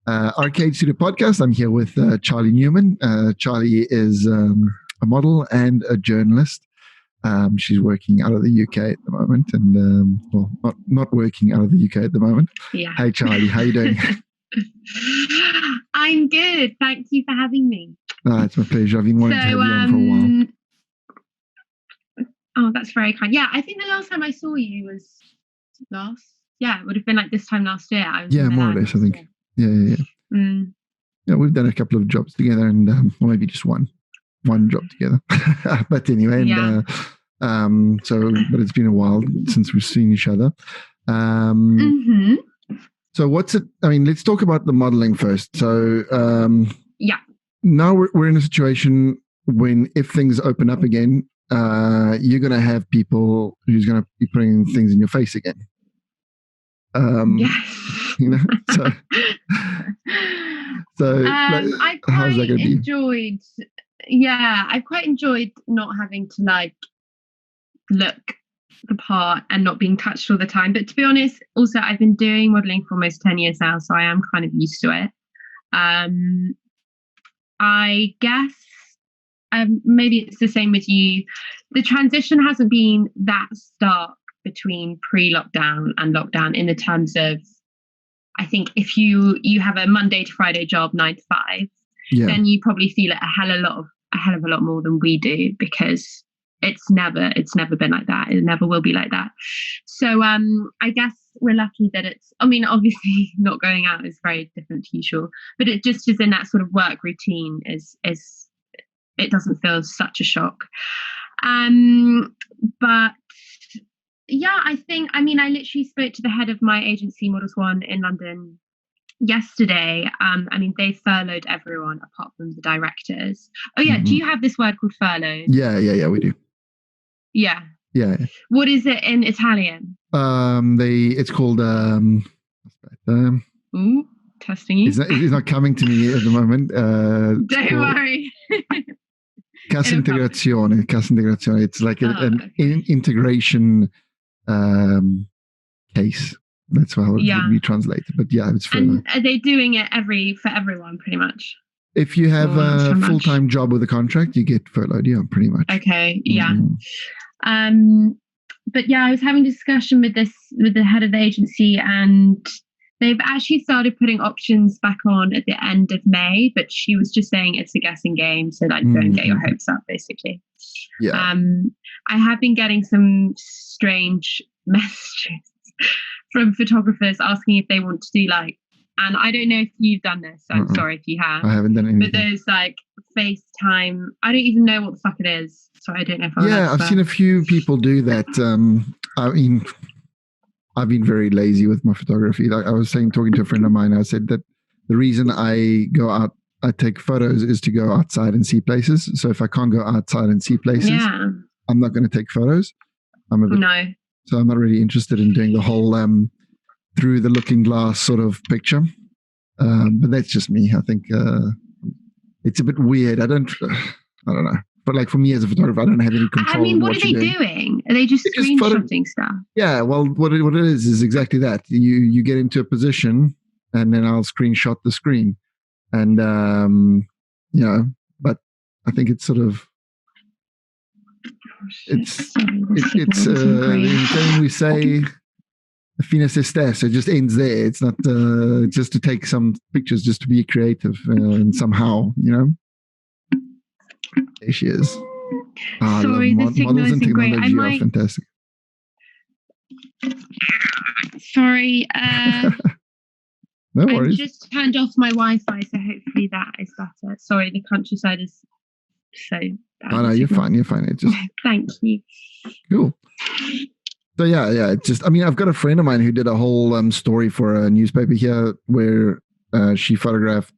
Arcade Studio Podcast. I'm here with Charlie Newman. Charlie is a model and a journalist. She's working out of the UK at the moment, and well, not working out of the UK at the moment. Yeah. Hey, Charlie, how you doing? I'm good. Thank you for having me. It's my pleasure. I've been wanting to have you on for a while. Oh, that's very kind. Yeah, I think the last time I saw you was it would have been like this time last year. Yeah, more or less, I think. Yeah. Yeah, we've done a couple of jobs together, and or maybe just one job together. But anyway, and but it's been a while since we've seen each other. So what's it? I mean, let's talk about the modeling first. So now we're in a situation when, if things open up again, you're going to have people who's going to be putting things in your face again. Yes. You know, so I've quite enjoyed. Yeah, I've quite enjoyed not having to like look the part and not being touched all the time. But to be honest, also I've been doing modeling for almost 10 years now, so I am kind of used to it. I guess maybe it's the same with you. The transition hasn't been that stark between pre-lockdown and lockdown in the terms of, I think if you have a Monday to Friday job, 9 to 5, then you probably feel it a hell of a lot more than we do, because it's never been like that. It never will be like that. So I guess we're lucky that obviously not going out is very different to usual, but it just is in that sort of work routine is it doesn't feel such a shock. But yeah, I literally spoke to the head of my agency, Models One in London, yesterday. They furloughed everyone apart from the directors. Oh yeah, do you have this word called furlough? Yeah, we do. Yeah. What is it in Italian? It's called Ooh, testing you. It's not coming to me at the moment. Don't worry. Cassa integrazione. It's like an integration case. That's how it would be translated. But yeah, it's furlough. And are they doing it for everyone pretty much? If you have a full-time job with a contract, you get furloughed, pretty much. Okay, yeah. But yeah, I was having a discussion with the head of the agency, and they've actually started putting options back on at the end of May, but she was just saying it's a guessing game, so like don't get your hopes up, basically. Yeah. I have been getting some strange messages from photographers asking if they want to do and I don't know if you've done this, so I'm sorry if you have. I haven't done anything. But there's FaceTime. I don't even know what the fuck it is, so I don't know if I've seen a few people do that. I've been very lazy with my photography. Like I was talking to a friend of mine, I said that the reason I go out, I take photos, is to go outside and see places. So if I can't go outside and see places, I'm not going to take photos. So I'm not really interested in doing the whole through the looking glass sort of picture. But that's just me. I think it's a bit weird. I don't know. But for me as a photographer, I don't have any control. What are they doing? Are they just screenshotting stuff? Yeah, well, what it is exactly that. You get into a position, and then I'll screenshot the screen. And, but I think it's sort of, it's we say, fine se stesso, it just ends there. It's not just to take some pictures, just to be creative and somehow, There she is. Sorry, the signal isn't great. I might... are fantastic. Sorry. No worries. I just turned off my Wi-Fi, so hopefully that is better. Sorry, the countryside is so bad. Oh no, you're fine. It just. Thank you. Cool. So yeah. It's just. I've got a friend of mine who did a whole story for a newspaper here, where she photographed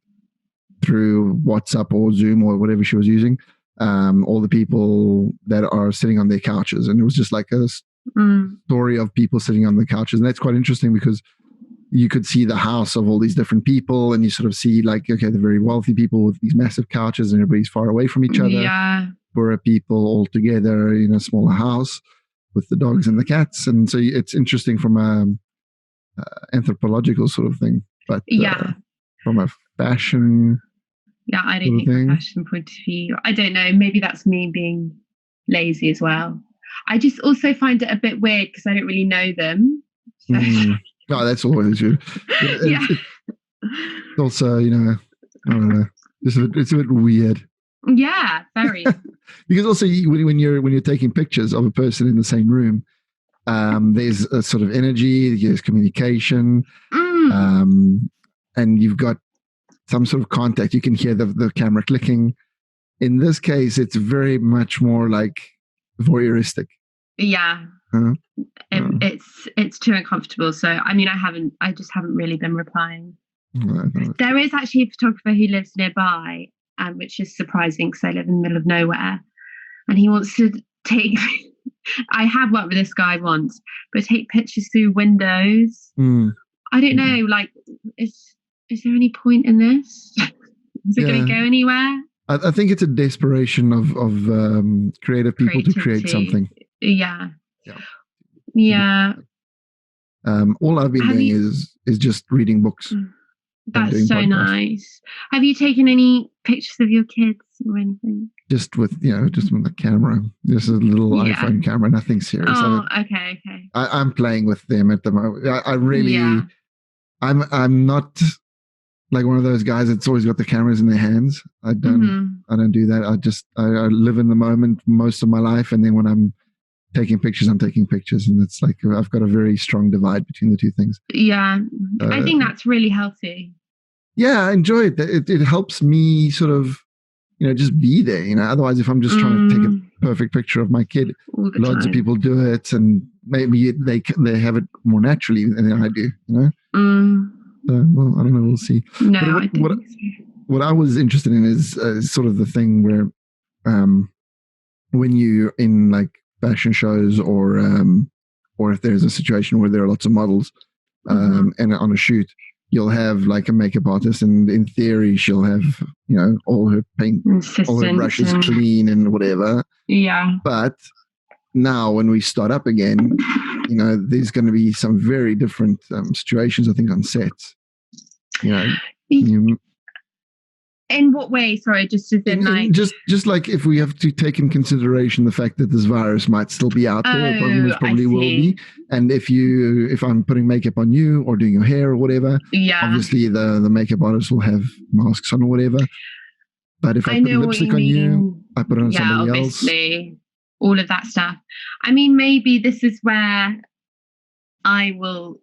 through WhatsApp or Zoom or whatever she was using, all the people that are sitting on their couches, and it was just like a story of people sitting on the couches, and that's quite interesting because you could see the house of all these different people, and you sort of see the very wealthy people with these massive couches, and everybody's far away from each other. Yeah. Poorer people all together in a smaller house with the dogs and the cats, and so it's interesting from a anthropological sort of thing. But from a fashion. Yeah, I don't think from a fashion point of view. I don't know. Maybe that's me being lazy as well. I just also find it a bit weird because I don't really know them. So. No, that's always you. Yeah. It's also, I don't know. It's a bit weird. Yeah, very. Because also when you're taking pictures of a person in the same room, there's a sort of energy, there's communication, and you've got some sort of contact. You can hear the camera clicking. In this case, it's very much more like voyeuristic. Yeah. It's too uncomfortable. So I just haven't really been replying. There is actually a photographer who lives nearby, which is surprising because I live in the middle of nowhere, and he wants to take. I have worked with this guy once, but take pictures through windows. I don't know. Like, is there any point in this? Is it going to go anywhere? I think it's a desperation of creative people to create something. Yeah. All I've been doing is just reading books. That's so nice. Have you taken any pictures of your kids or anything? Just with the camera. Just a little iPhone camera, nothing serious. Oh, okay. I'm playing with them at the moment. I really, I'm not like one of those guys that's always got the cameras in their hands. I don't do that. I live in the moment most of my life, and then when I'm taking pictures, I'm taking pictures, and it's like I've got a very strong divide between the two things. Yeah, I think that's really healthy. Yeah, I enjoy it. It helps me sort of, just be there. Otherwise, if I'm just trying to take a perfect picture of my kid, lots of people do it, and maybe they have it more naturally than I do. Well, I don't know. We'll see. No, what I was interested in is sort of the thing where, when you're in like fashion shows or if there's a situation where there are lots of models and on a shoot, you'll have like a makeup artist, and in theory she'll have all her paint, all her brushes clean and whatever. Yeah. But now when we start up again, there's going to be some very different situations, I think, on sets. In what way? Sorry, just as in like... Just like if we have to take in consideration the fact that this virus might still be out there, probably will be. And if I'm putting makeup on you or doing your hair or whatever, obviously the makeup artist will have masks on or whatever. But if I put lipstick on you, I put it on somebody else. All of that stuff. I mean, maybe this is where I will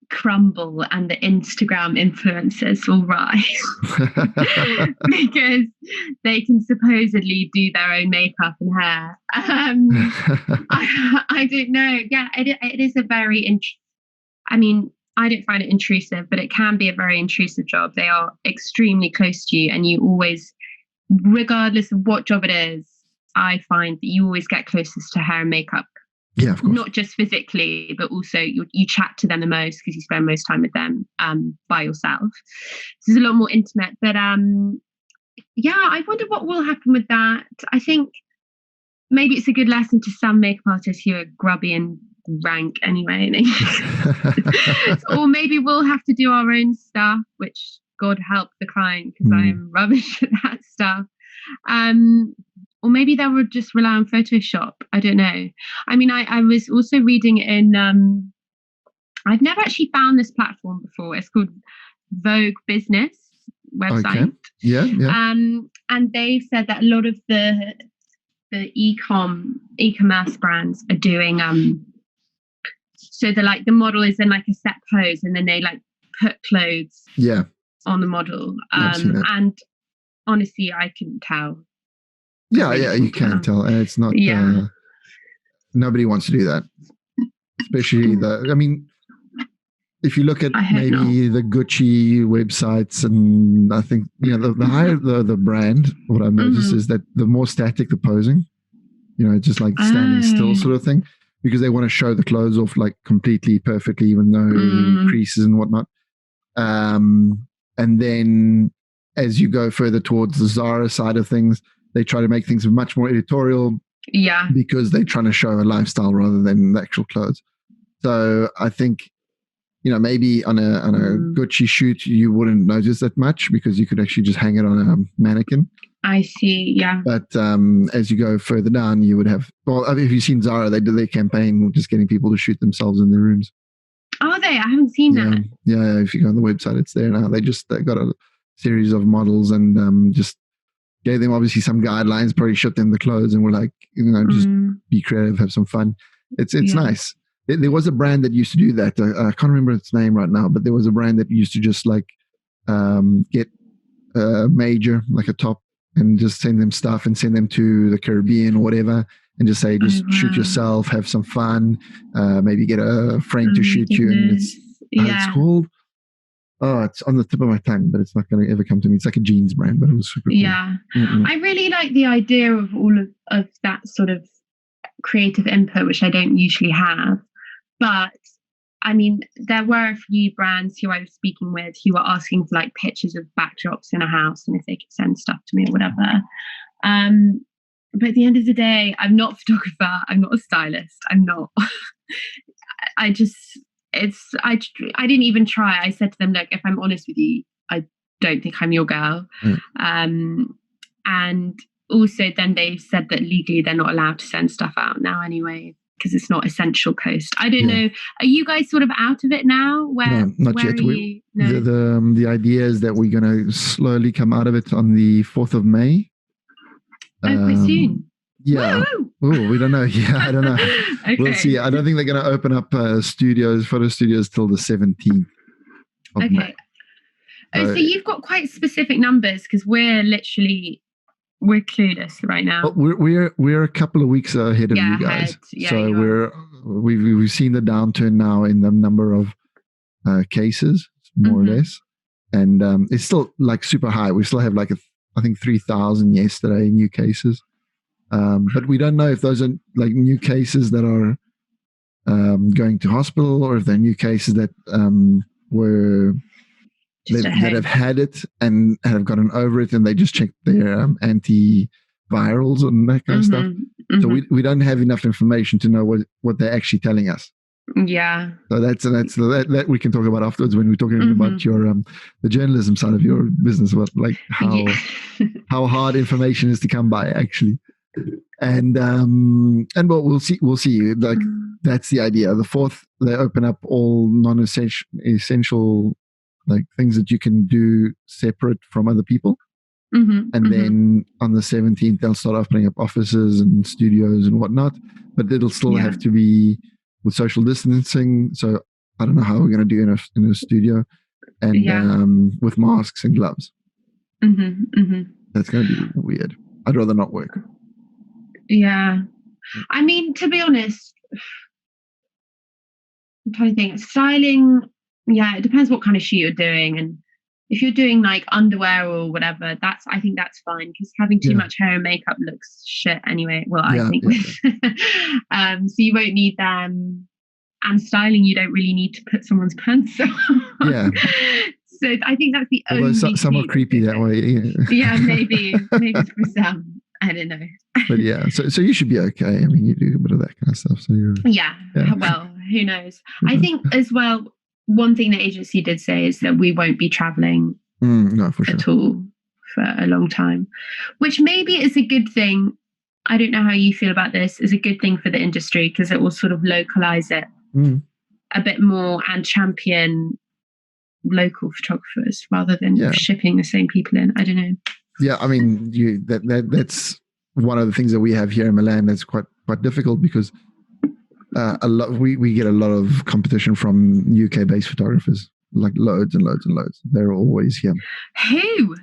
crumble and the Instagram influencers will rise because they can supposedly do their own makeup and hair. I don't know. Yeah, it is a very I don't find it intrusive, but it can be a very intrusive job. They are extremely close to you, and you always, regardless of what job it is, I find that you always get closest to hair and makeup. Yeah, of course. Not just physically, but also you chat to them the most because you spend most time with them by yourself. So it's a lot more intimate. But I wonder what will happen with that. I think maybe it's a good lesson to some makeup artists who are grubby and rank anyway. Or maybe we'll have to do our own stuff, which God help the client, because I am rubbish at that stuff. Or maybe they would just rely on Photoshop. I don't know. I was also reading in, I've never actually found this platform before. It's called Vogue Business website. Okay. Yeah. And they've said that a lot of the e-commerce brands are doing, so the model is in like a set pose, and then they like put clothes on the model. And honestly, I couldn't tell. Yeah, you can't tell. And it's not, nobody wants to do that. Especially if you look at maybe the Gucci websites, and I think, the higher the brand, what I've noticed is that the more static the posing, just like standing still sort of thing, because they want to show the clothes off like completely perfectly, even though creases and whatnot. And then as you go further towards the Zara side of things, they try to make things much more editorial, because they're trying to show a lifestyle rather than the actual clothes. So I think maybe on a Gucci shoot you wouldn't notice that much because you could actually just hang it on a mannequin. I see. Yeah. But as you go further down, you would have. Well, if you've seen Zara, they did their campaign just getting people to shoot themselves in their rooms. Are they? I haven't seen that. Yeah. If you go on the website, it's there now. They got a series of models and just gave them obviously some guidelines. Probably shipped them the clothes and were like, just be creative, have some fun. It's nice. There was a brand that used to do that. I can't remember its name right now, but there was a brand that used to just like get a major, like a top, and just send them stuff and send them to the Caribbean or whatever, and just say, shoot yourself, have some fun, maybe get a friend to shoot you. And it's called, it's on the tip of my tongue, but it's not going to ever come to me. It's like a jeans brand, but it was super cool. Yeah. I really like the idea of all of that sort of creative input, which I don't usually have. But I mean, there were a few brands who I was speaking with who were asking for like pictures of backdrops in a house and if they could send stuff to me or whatever. But at the end of the day, I'm not a photographer. I'm not a stylist. I'm not. I didn't even try. I said to them, look, if I'm honest with you, I don't think I'm your girl. And also then they said that legally they're not allowed to send stuff out now anyway, because it's not essential post. I don't know. Are you guys sort of out of it now? No, not yet. The idea is that we're going to slowly come out of it on the 4th of May. Quite soon. Yeah. Oh, we don't know. Yeah, I don't know. Okay. We'll see. I don't think they're going to open up photo studios till the 17th of May. So you've got quite specific numbers because we're clueless right now. We're a couple of weeks ahead of you guys. So we've seen the downturn now in the number of cases, more or less, and it's still like super high. We still have I think 3,000 yesterday new cases, but we don't know if those are like new cases that are going to hospital or if they're new cases that were. That have had it and have gotten over it, and they just checked their antivirals and that kind of stuff. So we don't have enough information to know what they're actually telling us. Yeah. So that we can talk about afterwards when we're talking about your the journalism side of your business, about like how hard information is to come by actually. And we'll see. Like that's the idea. The 4th, they open up all essential like things that you can do separate from other people. And then on the 17th, they'll start opening up offices and studios and whatnot, but it'll still have to be with social distancing. So I don't know how we're going to do in a studio and with masks and gloves. That's going to be weird. I'd rather not work. Yeah. I mean, to be honest, I'm trying to think. Styling, it depends what kind of shoot you're doing, and if you're doing like underwear or whatever, I think that's fine, because having too much hair and makeup looks shit anyway. Well, I think so you won't need them. And styling, you don't really need to put someone's pants on. Yeah. So I think that's the only. Although some are creepy that way. Yeah, maybe for some. I don't know. But yeah, so you should be okay. I mean, you do a bit of that kind of stuff. So you're. Yeah. Well, who knows? I think as well. One thing the agency did say is that we won't be traveling at all for a long time, which maybe is a good thing. I don't know how you feel about this. Is a good thing for the industry because it will sort of localize it a bit more and champion local photographers rather than shipping the same people in. I don't know. Yeah, I mean, that's one of the things that we have here in Milan that's quite difficult because. We get a lot of competition from UK-based photographers, like loads and loads and loads. They're always here. Who?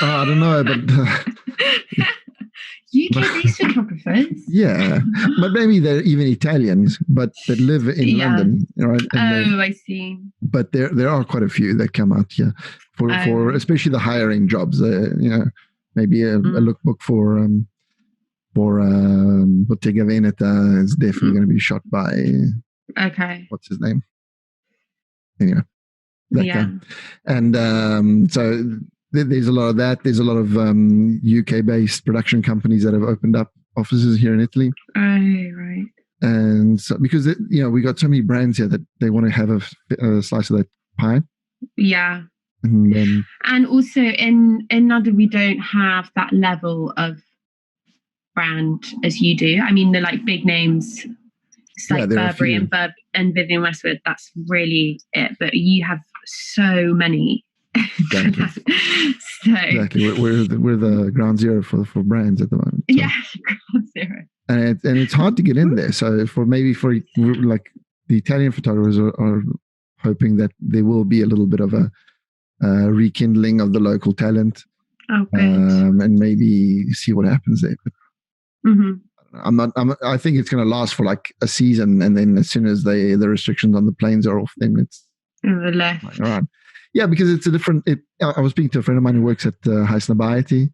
I don't know, but UK-based photographers. Yeah, but maybe they're even Italians, but they live in London, right? And I see. But there are quite a few that come out here for especially the hiring jobs. Maybe a lookbook for Bottega Veneta is definitely going to be shot by what's his name? Anyway, that guy. And so there's a lot of that. There's a lot of UK based production companies that have opened up offices here in Italy. Oh, right. And so, because we got so many brands here that they want to have a slice of that pie. Yeah. And also in London, we don't have that level of brand as you do. I mean, they're like big names. It's like Burberry and Vivienne Westwood. That's really it. But you have so many. Exactly. Exactly. We're the ground zero for brands at the moment. So. Yeah, ground zero. And it's hard to get in there. So for like the Italian photographers are hoping that there will be a little bit of a rekindling of the local talent. Oh, good. And maybe see what happens there. But I think it's going to last for like a season, and then as soon as the restrictions on the planes are off, then it's left. Like, all right. Yeah, because it's a different. I was speaking to a friend of mine who works at Highsnobiety,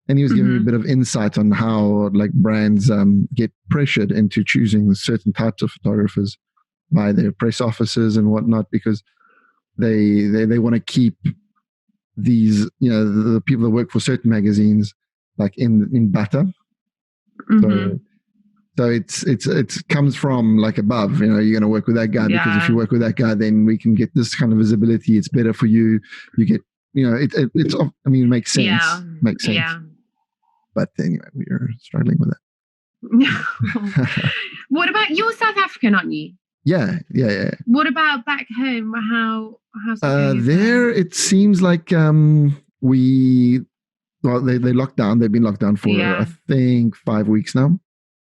and he was giving me a bit of insight on how like brands get pressured into choosing certain types of photographers by their press officers and whatnot, because they want to keep these, the people that work for certain magazines like in butter. So it comes from like above, you're going to work with that guy because if you work with that guy, then we can get this kind of visibility. It's better for you. You get, it's, I mean, it makes sense. Yeah. Makes sense. Yeah. But anyway, we are struggling with that. What about, you're South African, aren't you? Yeah. What about back home? How's it there? It seems like they locked down. They've been locked down for I think 5 weeks now.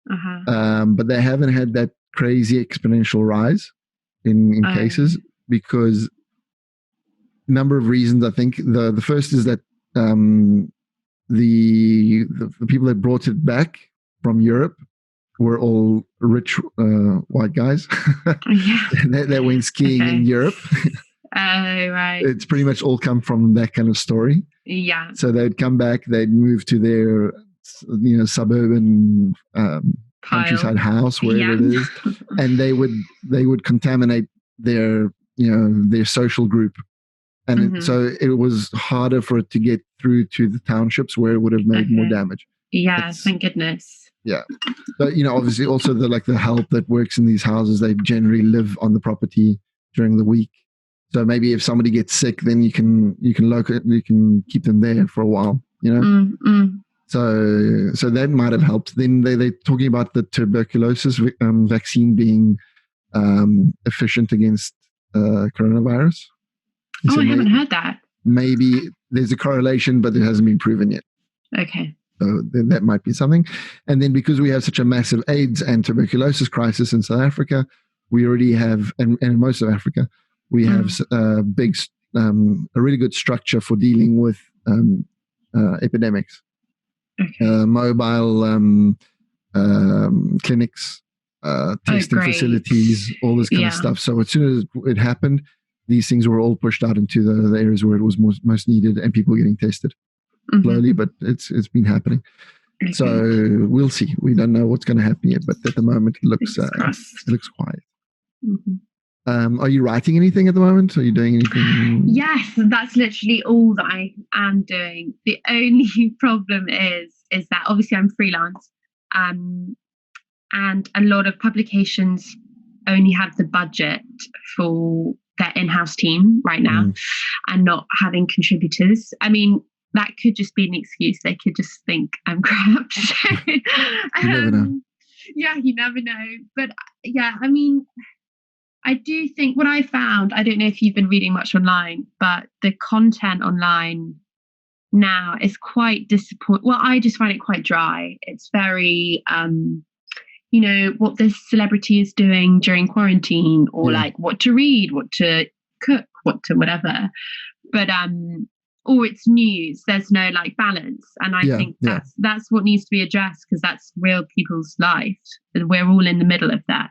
But they haven't had that crazy exponential rise in cases, because number of reasons. I think the first is that the people that brought it back from Europe were all rich white guys. They went skiing in Europe. Right. It's pretty much all come from that kind of story. Yeah. So they'd come back, they'd move to their suburban countryside house, wherever it is, and they would contaminate their their social group, and so it was harder for it to get through to the townships where it would have made more damage. Thank goodness. Yeah, but obviously also the help that works in these houses, they generally live on the property during the week. So maybe if somebody gets sick, then you can keep them there for a while, So that might have helped. Then they're talking about the tuberculosis vaccine being efficient against coronavirus. I haven't heard that. Maybe there's a correlation, but it hasn't been proven yet. Okay. So that might be something. And then because we have such a massive AIDS and tuberculosis crisis in South Africa, we already have, and in most of Africa, we have a really good structure for dealing with epidemics. Mobile clinics, testing facilities, all this kind of stuff. So as soon as it happened, these things were all pushed out into the areas where it was most needed, and people getting tested slowly, but it's been happening. Okay. So we'll see. We don't know what's going to happen yet, but at the moment it looks quiet. Are you writing anything at the moment? Are you doing anything? Yes, that's literally all that I am doing. The only problem is that obviously I'm freelance, and a lot of publications only have the budget for their in-house team right now, and not having contributors. I mean, that could just be an excuse. They could just think I'm crap. You never know. Yeah, you never know. But yeah, I mean, I do think what I found, I don't know if you've been reading much online, but the content online now is quite disappointing. Well, I just find it quite dry. It's very, what this celebrity is doing during quarantine, or like what to read, what to cook, what to whatever. But, or it's news. There's no like balance. And I think that's what needs to be addressed, because that's real people's life. We're all in the middle of that.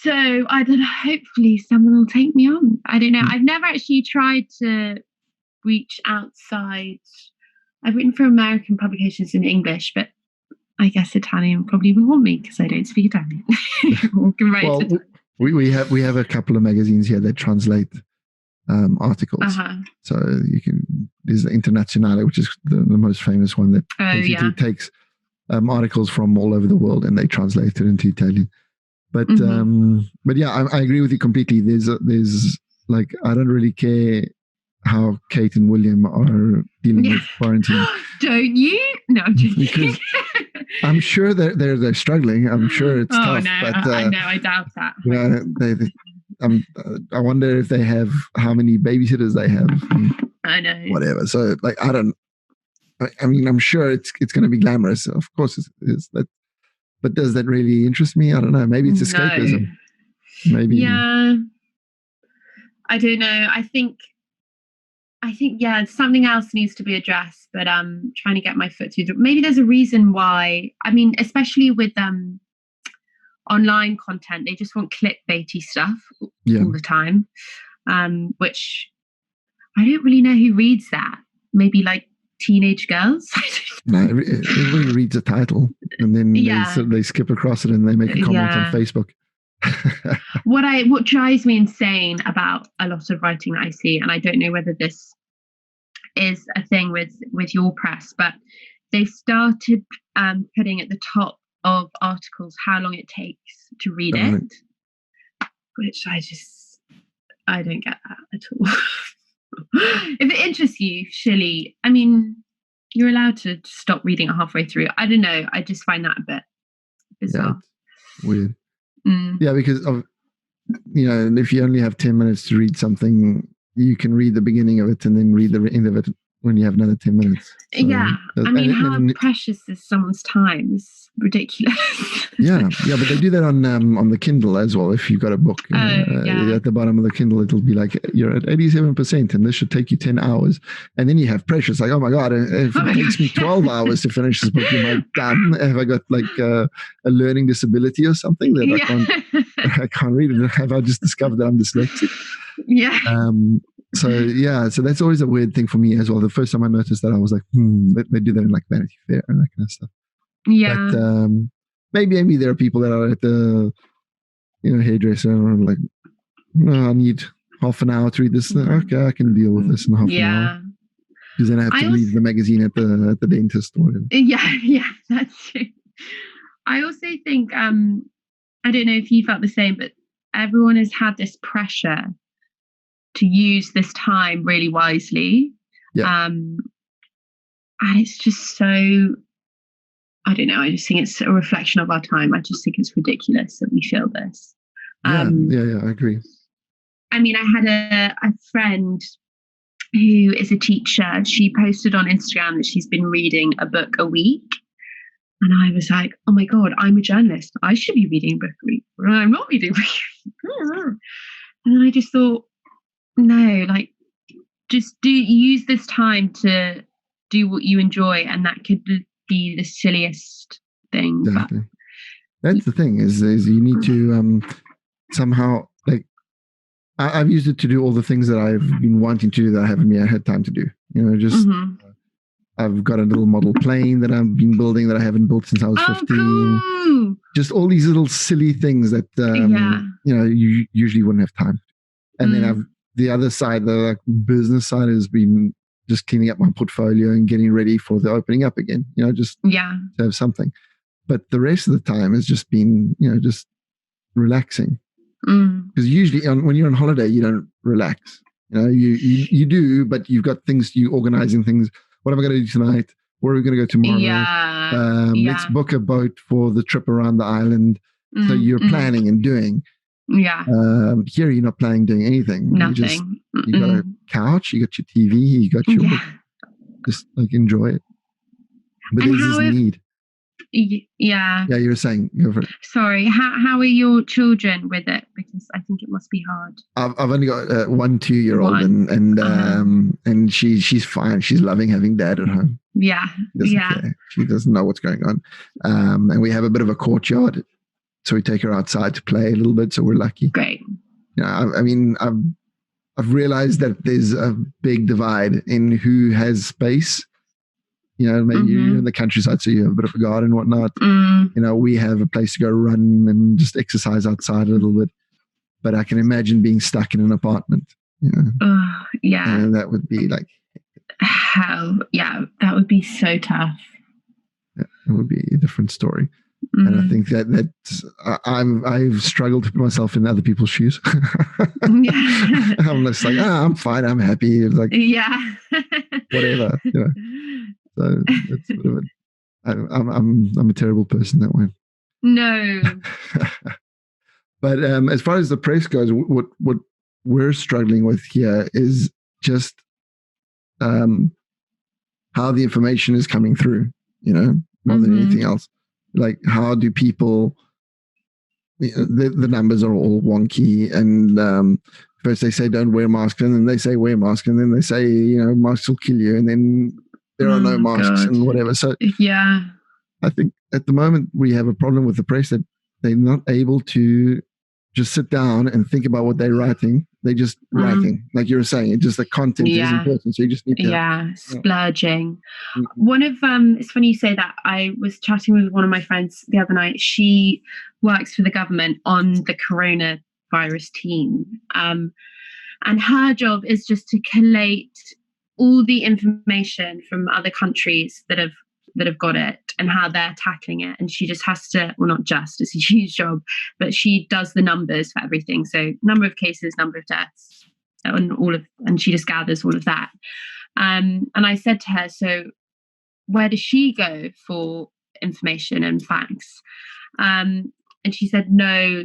So I don't know, hopefully someone will take me on. I don't know. I've never actually tried to reach outside. I've written for American publications in English, but I guess Italian probably wouldn't want me because I don't speak Italian. We have a couple of magazines here that translate articles. So there's the Internazionale, which is the most famous one that basically takes articles from all over the world, and they translate it into Italian. But yeah, I agree with you completely. There's like, I don't really care how Kate and William are dealing with quarantine. Don't you? No, I'm joking. Because I'm sure they're struggling. I'm sure it's tough. No, but I know, I doubt that. You know, I wonder if they have, how many babysitters they have. I know. Whatever. So like, I mean, I'm sure it's going to be glamorous. Of course it is. But does that really interest me? I don't know. Maybe it's escapism. No. Maybe. Yeah. I don't know. I think yeah, something else needs to be addressed, but I'm trying to get my foot through. Maybe there's a reason why. I mean, especially with online content, they just want clickbaity stuff all the time, which I don't really know who reads that. Maybe like teenage girls. No, everybody reads a title and then they skip across it and they make a comment on Facebook. What drives me insane about a lot of writing that I see, and I don't know whether this is a thing with your press, but they started putting at the top of articles how long it takes to read it, which I don't get that at all. If it interests you, surely, I mean, you're allowed to stop reading it halfway through. I don't know. I just find that a bit bizarre. Yeah, weird. Yeah, because of, you know, if you only have 10 minutes to read something, you can read the beginning of it and then read the end of it when you have another 10 minutes. So, yeah. I mean, how precious is someone's time? It's ridiculous. Yeah, but they do that on the Kindle as well. If you've got a book, at the bottom of the Kindle, it'll be like, you're at 87% and this should take you 10 hours. And then you have pressure. It's like, oh my God, if it takes me 12 hours to finish this book, am I done? Have I got like a learning disability or something that I can't read it? Have I just discovered that I'm dyslexic? Yeah. So that's always a weird thing for me as well. The first time I noticed that, I was like, they do that in like Vanity Fair and that kind of stuff. Yeah. But maybe there are people that are at the, you know, hairdresser and like, I need half an hour to read this. Okay, I can deal with this in half an hour. Because then I have to leave the magazine at the dentist or whatever. Yeah, that's true. I also think, I don't know if you felt the same, but everyone has had this pressure to use this time really wisely. Yeah. And it's just so, I don't know, I just think it's a reflection of our time. I just think it's ridiculous that we feel this. Yeah, I agree. I mean, I had a friend who is a teacher. She posted on Instagram that she's been reading a book a week. And I was like, oh my God, I'm a journalist. I should be reading a book a week. Well, I'm not reading a book. And then I just thought, no, like, just use this time to do what you enjoy, and that could be the silliest thing. Exactly. That's the thing is you need to somehow, like, I've used it to do all the things that I've been wanting to do that I haven't yet had time to do. You know, just I've got a little model plane that I've been building that I haven't built since I was 15. Cool. Just all these little silly things that you know, you usually wouldn't have time. And then the other side, the like business side, has been just cleaning up my portfolio and getting ready for the opening up again. You know, just to have something. But the rest of the time has just been, you know, just relaxing. Because usually when you're on holiday, you don't relax. You know, you do, but you've got things, you organizing things. What am I going to do tonight? Where are we going to go tomorrow? Let's book a boat for the trip around the island. So you're planning and doing. Yeah. Here you're not planning doing anything. Nothing. You got a couch, you got your TV, you got your just like enjoy it. But there's this need. Yeah, you were saying, go for it. Sorry, how are your children with it? Because I think it must be hard. I've only got 1 2-year-old, and she's fine. She's loving having dad at home. Yeah, care. She doesn't know what's going on. And we have a bit of a courtyard, so we take her outside to play a little bit. So we're lucky. Great. Yeah, I mean, I've realized that there's a big divide in who has space. You know, maybe you're in the countryside, so you have a bit of a garden and whatnot. You know, we have a place to go run and just exercise outside a little bit. But I can imagine being stuck in an apartment. You know? And that would be like hell. Yeah, that would be so tough. it would be a different story. Mm. And I think I've struggled to put myself in other people's shoes. Yeah. I'm just like, I'm fine, I'm happy, like, yeah, whatever, you know. So it's sort of I'm a terrible person that way. No. But as far as the press goes, what we're struggling with here is just how the information is coming through, you know, more than anything else. Like, how do people, the numbers are all wonky, and first they say don't wear masks, and then they say wear masks, and then they say, masks will kill you, and then there are no masks and whatever. So yeah, I think at the moment we have a problem with the press that they're not able to just sit down and think about what they're writing. They're just writing, like you were saying. It's just the content is important, so you just need to splurging. One of it's funny you say that. I was chatting with one of my friends the other night. She works for the government on the coronavirus team, and her job is just to collate all the information from other countries that have got it and how they're tackling it. And she just has to, well, not just, it's a huge job, but she does the numbers for everything. So number of cases, number of deaths, and she just gathers all of that. And I said to her, so where does she go for information and facts? And she said, no,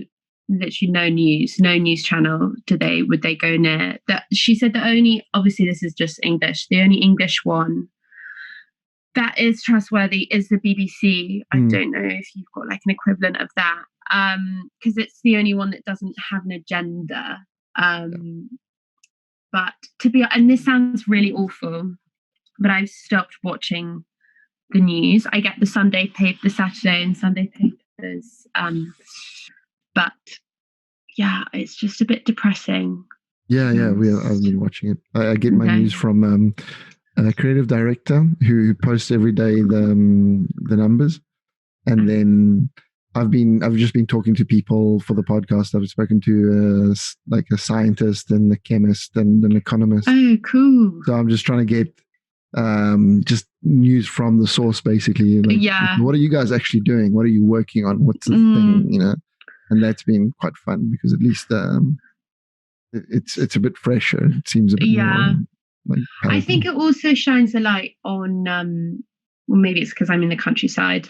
literally no news channel would they go near. That she said the only, obviously this is just English, the only English one that is trustworthy is the BBC. I don't know if you've got like an equivalent of that, because it's the only one that doesn't have an agenda. But and this sounds really awful, but I've stopped watching the news. I get the Saturday and Sunday papers, but yeah, it's just a bit depressing. I've been watching it. I get my news from a creative director who posts every day the numbers, and then I've just been talking to people for the podcast. I've spoken to like a scientist and a chemist and an economist. Oh, cool! So I'm just trying to get just news from the source, basically. Like, what are you guys actually doing? What are you working on? What's the thing? And that's been quite fun because at least it's a bit fresher. It seems a bit more. Like, I think it also shines a light on, well, maybe it's because I'm in the countryside,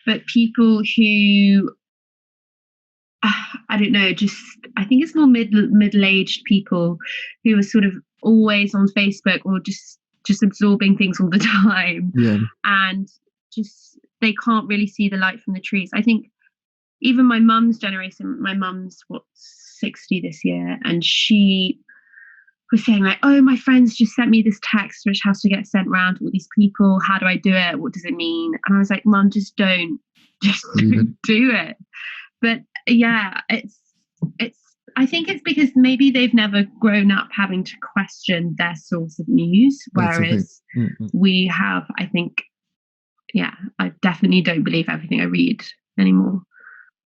but people who, I don't know, I think it's more middle-aged people who are sort of always on Facebook or just absorbing things all the time. Yeah. And just, they can't really see the light from the trees. I think even my mum's generation, my mum's 60 this year, and she was saying like, oh, my friends just sent me this text which has to get sent around to all these people. How do I do it? What does it mean? And I was like, Mum, just don't do it. But yeah, it's I think it's because maybe they've never grown up having to question their source of news, whereas we have. I think, I definitely don't believe everything I read anymore.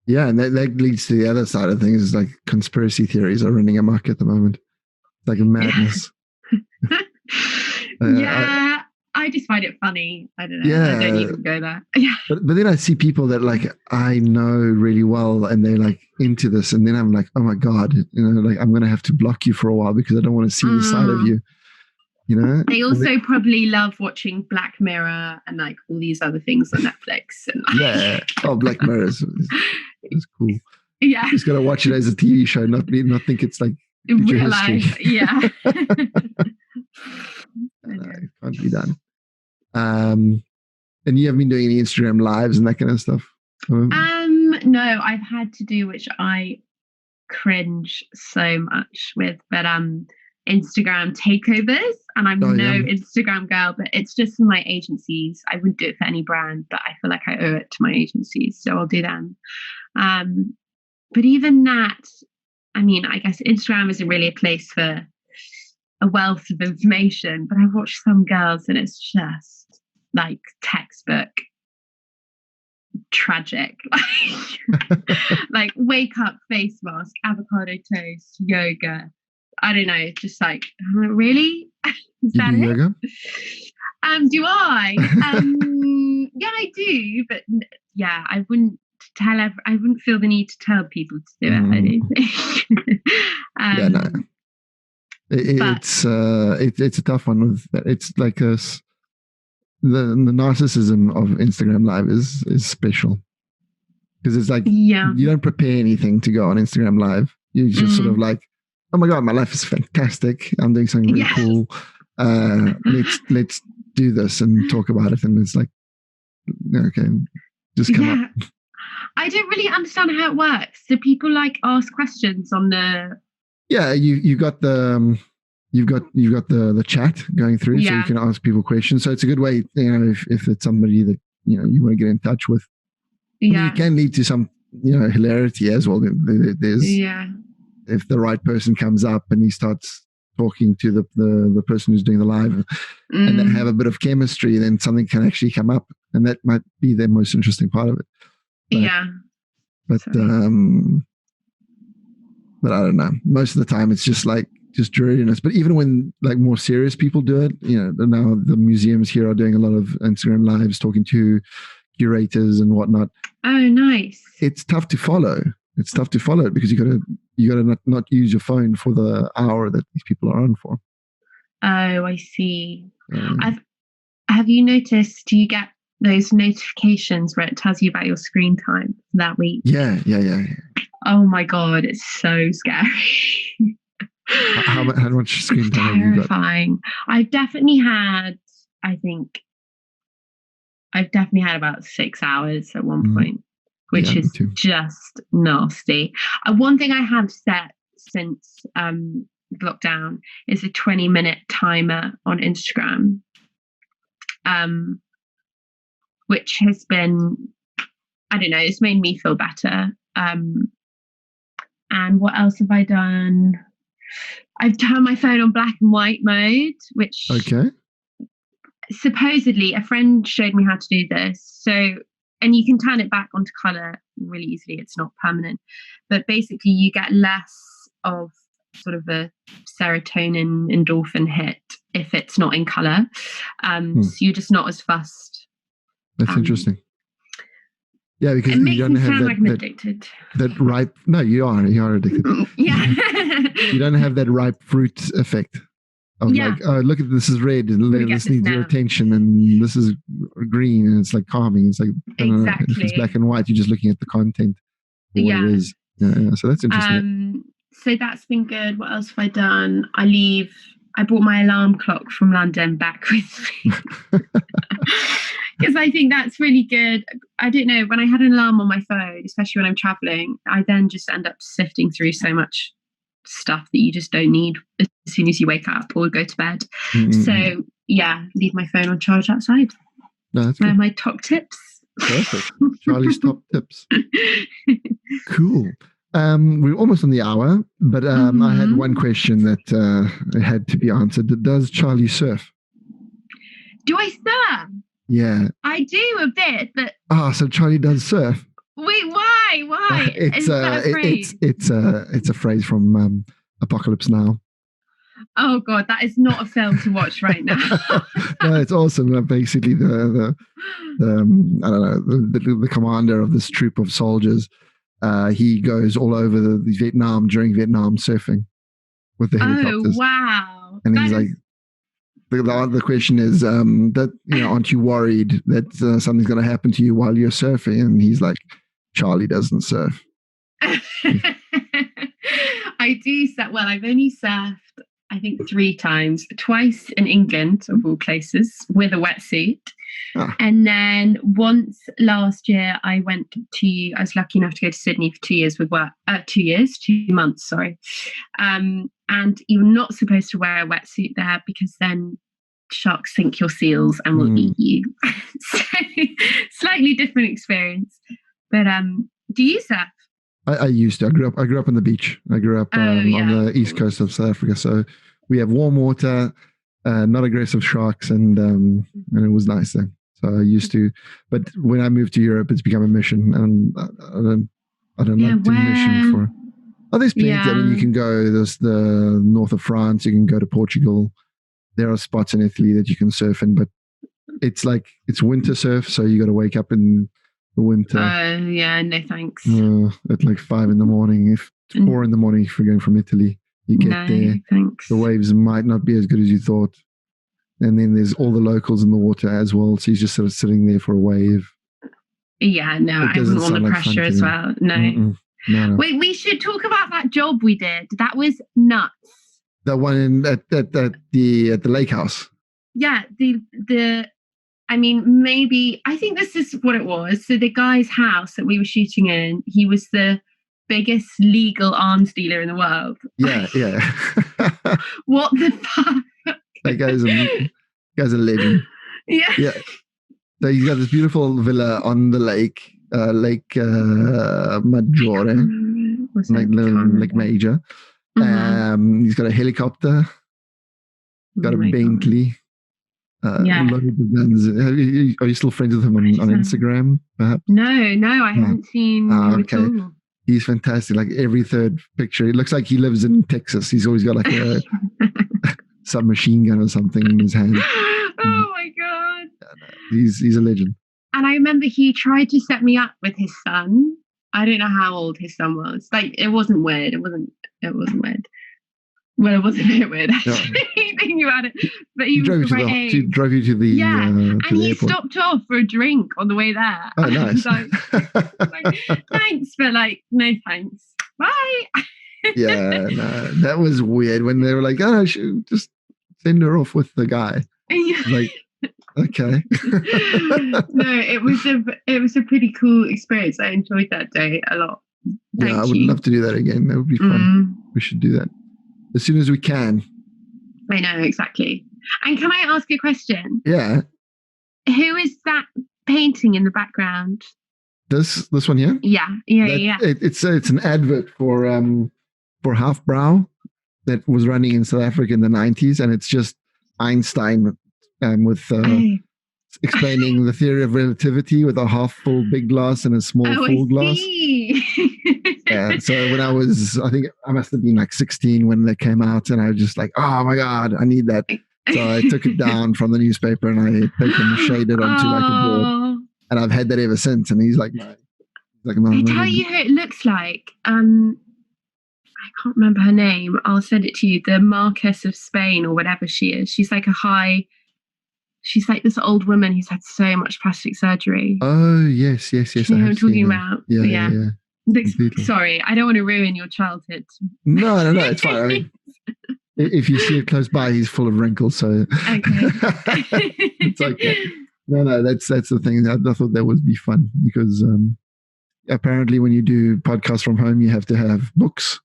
Yeah, and that leads to the other side of things. Is like conspiracy theories are running amok at the moment. Like a madness. I just find it funny. I don't know. I don't even go there. But then I see people that like I know really well and they're like into this, and then I'm like, oh my God, like I'm gonna have to block you for a while because I don't want to see the side of you. They also probably love watching Black Mirror and like all these other things on Netflix. And Black Mirror is cool. Yeah, you just gotta watch it as a TV show, not think it's like future real history. Life. Yeah. It can't be done. And you haven't been doing any Instagram lives and that kind of stuff? No, I've had to do, which I cringe so much with, but Instagram takeovers, and I'm Instagram girl, but it's just for my agencies. I wouldn't do it for any brand, but I feel like I owe it to my agencies, so I'll do them. But even that, I mean, I guess Instagram isn't really a place for a wealth of information, but I watch some girls and it's just like textbook tragic. Like wake up, face mask, avocado toast, yoga. I don't know, just like, really? Is that yoga? Do I? Yeah, I do, but yeah, I wouldn't I wouldn't feel the need to tell people to do it. I don't think. Yeah, no. But It's a tough one. It's like the narcissism of Instagram Live is special, because it's like you don't prepare anything to go on Instagram Live. You just sort of like, oh my god, my life is fantastic. I'm doing something really cool. Let's do this and talk about it. And it's like, okay, just come up. I don't really understand how it works. Do people like ask questions on the? Yeah, you've got the chat going through, so you can ask people questions. So it's a good way, if it's somebody that you want to get in touch with. I mean, it can lead to some hilarity as well. There's if the right person comes up and he starts talking to the person who's doing the live, and they have a bit of chemistry, then something can actually come up, and that might be the most interesting part of it. But I don't know. Most of the time, it's just dreariness. But even when like more serious people do it, now the museums here are doing a lot of Instagram lives, talking to curators and whatnot. Oh, nice. It's tough to follow. It's tough to follow it because you gotta not use your phone for the hour that these people are on for. Oh, I see. Have you noticed? Do you get those notifications where it tells you about your screen time that week? Yeah. Oh my god, it's so scary. How much screen time have you got? Terrifying. I've definitely had about 6 hours at one point, which is just nasty. One thing I have set since lockdown is a 20-minute timer on Instagram, which has been, I don't know, it's made me feel better. And what else have I done? I've turned my phone on black and white mode, which supposedly a friend showed me how to do this. So, and you can turn it back onto color really easily. It's not permanent, but basically you get less of sort of a serotonin endorphin hit if it's not in color. So you're just not as fussed. That's interesting. Yeah, because it makes me sound like I'm addicted. That ripe. No, you are addicted. Yeah. You don't have that ripe fruit effect. Like, oh, look at this is red, and this needs your attention, and this is green, and it's like calming. It's like if it's black and white, you're just looking at the content. What it is. Yeah. So that's interesting. So that's been good. What else have I done? I brought my alarm clock from London back with me. Because I think that's really good. I don't know, when I had an alarm on my phone, especially when I'm traveling, I then just end up sifting through so much stuff that you just don't need as soon as you wake up or go to bed. So leave my phone on charge outside. No, that's good. My top tips. Perfect. Charlie's top tips. Cool. We're almost on the hour, but I had one question that had to be answered. Does Charlie surf? Do I surf? Yeah. I do a bit, but so Charlie does surf. Wait, why? It's a phrase from Apocalypse Now. Oh god, that is not a film to watch right now. No, it's awesome. Basically, the I don't know, the commander of this troop of soldiers, he goes all over the Vietnam during Vietnam surfing with the helicopters. Oh wow! And he's like, the question is that aren't you worried that something's going to happen to you while you're surfing? And he's like, Charlie doesn't surf. I do surf. Well, I've only surfed I think 3 times, twice in England of all places with a wetsuit. And then once last year I was lucky enough to go to Sydney for 2 years with work, 2 months, sorry. And you're not supposed to wear a wetsuit there because then sharks think you're seals and will eat you. So slightly different experience. But do you surf? I used to. I grew up on the beach. I grew up on the east coast of South Africa. So we have warm water, not aggressive sharks, and it was nice there. So I used to. But when I moved to Europe, it's become a mission, and I don't like to mission for. Oh, there's plenty. I mean, you can go. There's the north of France. You can go to Portugal. There are spots in Italy that you can surf in, but it's winter surf, so you got to wake up in the winter. Yeah, no thanks. At like 5 a.m. If 4 a.m. if you're going from Italy, you get there. Thanks. The waves might not be as good as you thought, and then there's all the locals in the water as well. So he's just sort of sitting there for a wave. Yeah, no, I wouldn't want the pressure as well. No. No. Wait, we should talk about that job we did. That was nuts. That one at the lake house. Yeah, I mean, maybe I think this is what it was. So the guy's house that we were shooting in, he was the biggest legal arms dealer in the world. Yeah. What the fuck? That guy's a legend. Yeah. So he's got this beautiful villa on the lake, Lake Maggiore, Lake Major. He's got a helicopter, got a Bentley. Loads of guns. Are you still friends with him on Instagram, perhaps? No, I haven't seen him at all. He's fantastic. Like every third picture, it looks like he lives in Texas. He's always got like a submachine gun or something in his hand. Oh my god! He's a legend. And I remember he tried to set me up with his son. I don't know how old his son was. Like, it wasn't weird. It wasn't weird. Well, it was a bit weird, actually, thinking about it. But he was the right age. He drove you to the and he airport. Stopped off for a drink on the way there. Oh, nice. like, thanks, but like, no thanks. Bye. Yeah, no, that was weird when they were like, "Oh, I should just send her off with the guy." Like, okay. No, it was a pretty cool experience. I enjoyed that day a lot. I would love to do that again. That would be fun. We should do that as soon as we can. I know, exactly. And can I ask a question? Yeah. Who is that painting in the background? This one here? Yeah. It's an advert for Half Brow that was running in South Africa in the 90s, and it's just Einstein with explaining the theory of relativity with a half full big glass and a small full glass. Yeah. So when I think I must have been like 16 when they came out, and I was just like, oh my God, I need that. So I took it down from the newspaper and I shaded onto like a board, and I've had that ever since. And he's like, I tell you who it looks like. I can't remember her name. I'll send it to you. The Marquess of Spain or whatever she is. She's like she's like this old woman who's had so much plastic surgery. Oh, yes. You know what I'm talking about? Yeah. Sorry, I don't want to ruin your childhood. No, it's fine. I mean, if you see it close by, he's full of wrinkles. So okay. It's like, no, that's the thing. I thought that would be fun because apparently when you do podcasts from home, you have to have books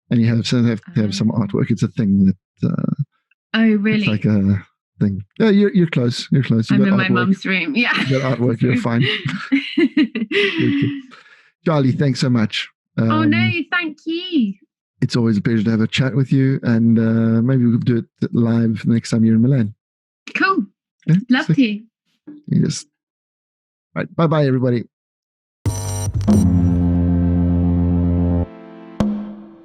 and you have to have some artwork. It's a thing that. Oh, really? It's like a thing. Yeah, you're close. You're close. I'm in my mum's room. Yeah. You got artwork. You're fine. Charlie, thanks so much. Oh no, thank you. It's always a pleasure to have a chat with you, and maybe we'll do it live the next time you're in Milan. Cool. Yeah? Love to. Yes. Right. Bye, everybody.